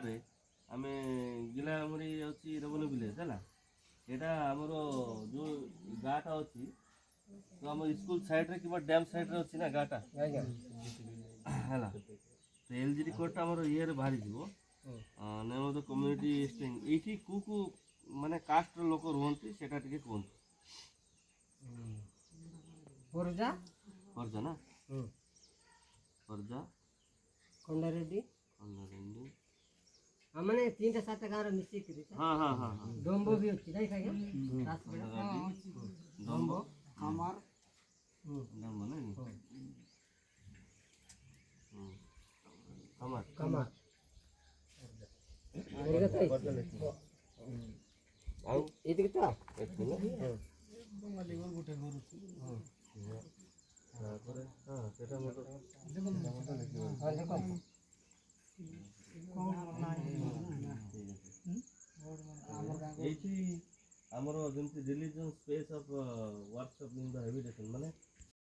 ରେ ଆମେ ଗିଲା ଆମରି ଅଛି ରେବନ ଭିଲେଜ ହେଲା। ଏଇଟା ଆମର ଯୋଉ ଗାଁଟା ଅଛି ତ ଆମ ସ୍କୁଲ ସାଇଡରେ କିମ୍ବା ଡ୍ୟାମ୍ ସାଇଡରେ ଅଛି ନା ଗାଁଟା ହେଲା। ତ ଏଲଜିଡି କୋଡଟା ଆମର ଇଏରେ ବାହାରିଯିବ name of the community string. ଏଇଠି କୋଉ ମାନେ କାଷ୍ଟର ଲୋକ ରୁହନ୍ତି ସେଟା ଟିକେ କୁହନ୍ତୁ। ପରଜା ନା ପରଜା ଖଣ୍ଡାରେଡ୍ଡି ଖଣ୍ଡାରେଡ୍ଡି ମାନେ 3-7 ଗାଁର ମିଶିକିରି ଡମ୍ବ ବି ଅଛି ନାଇଁ ଆଜ୍ଞା ଡମ୍ବ କାମାର ଡମ୍ବ ନାଇଁ କାମାର କାମାର ଆଉ ଏତିକି ତ ବଙ୍ଗାଳୀ ଗୋଟେ କରୁଛି ତାପରେ ସେଟା ଏଇଠି ଆମର ଯେମିତି religion space of workshop in the habitation ମାନେ